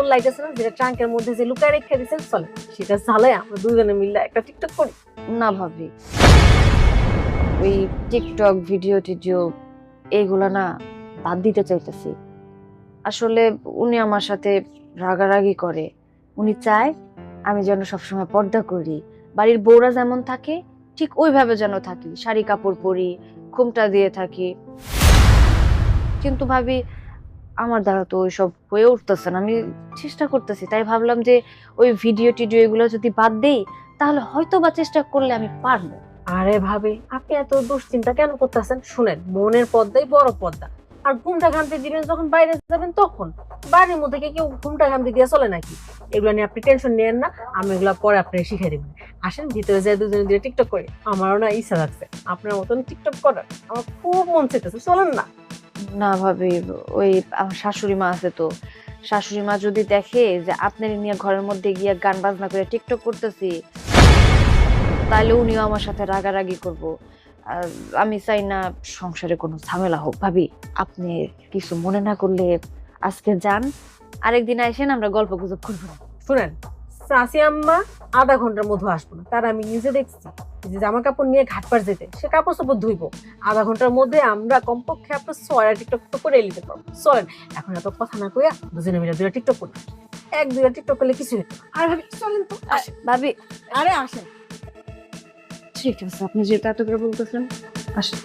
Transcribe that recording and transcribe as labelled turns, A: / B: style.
A: সুন্দর লাইট আছে না, যেটা ট্রাঙ্কের মধ্যে যে লুকায় রেখে দিয়েছেন, চলে সেটা জ্বালায় আমরা দুজনে মিলে একটা টিকটক করি।
B: না ভাবি, ওই টিকটক ভিডিও টিডিও এইগুলা না বাদ দিতে চাইতেছি। আসলে উনি আমার সাথে রাগারাগি করে। উনি চায় আমি যেন সবসময় পর্দা করি, বাড়ির বউরা যেমন থাকে ঠিক ওইভাবে যেন থাকি, শাড়ি কাপড় পরি, ঘোমটা দিয়ে থাকি। কিন্তু ভাবি আমার দ্বারা তো ওইসব হয়ে উঠতেছে না। আমি চেষ্টা করতেছি, তাই ভাবলাম যে ওই ভিডিও টিডিও এগুলো যদি বাদ দেই তাহলে হয়তো বা চেষ্টা করলে আমি পারবো।
A: আরে ভাবি, আপনি এত দুশ্চিন্তা কেন করতেছেন? শুনেন, মনের পর্দাই বড় পর্দা। আর ঘুমটা ঘামতে দিবেন যখন বাইরে যাবেন তখন। বাড়ির মধ্যে কি কেউ ঘুমটা ঘামতে দিয়ে চলে নাকি? এগুলো নিয়ে আপনি টেনশন নেন না, আমি এগুলো পরে আপনাকে শিখিয়ে দেবেন। আসেন ভিতরে যাই দুজনে দিয়ে টিকটক করি। আমারও না ইচ্ছা লাগছে আপনার মতন টিকটক করার, আমার খুব মন চাইতেছে, চলেন না।
B: না ভাবি, ওই আমার শাশুড়ি মা আছে তো, শাশুড়ি মা যদি দেখে যে আপনার নিয়ে ঘরের মধ্যে গিয়ে গান বাজনা করে টিকটক করতেছি তাহলে উনিও আমার সাথে রাগারাগি করব। আর আমি চাই না সংসারে কোনো ঝামেলা হোক। ভাবি আপনি কিছু মনে না করলে আজকে যান, আরেকদিন আসেন, আমরা গল্প গুজব করবো।
A: শুনেন, চাচি আম্মা আধা ঘন্টার মধ্যে আসবো না, তার আমি নিজে দেখছি যে জামা কাপড় নিয়ে ঘাট পার যেতে, সে কাপড় চাপড় ধুইবো। আধা ঘন্টার মধ্যে আমরা কমপক্ষে আপনার 6 টিকটক তো করে নিতে পারবো। চলেন, এখন এত কথা না কইয়া দুজনে মিলে 2টা টিকটক করি। 1-2টা টিকটক করলে কিছু হতো না। আর ভাবি চলেন তো, আসেন।
B: ভাবি
A: আরে আসেন।
B: ঠিক আছে, আপনি যেটা এত করে বলতেছেন আসেন।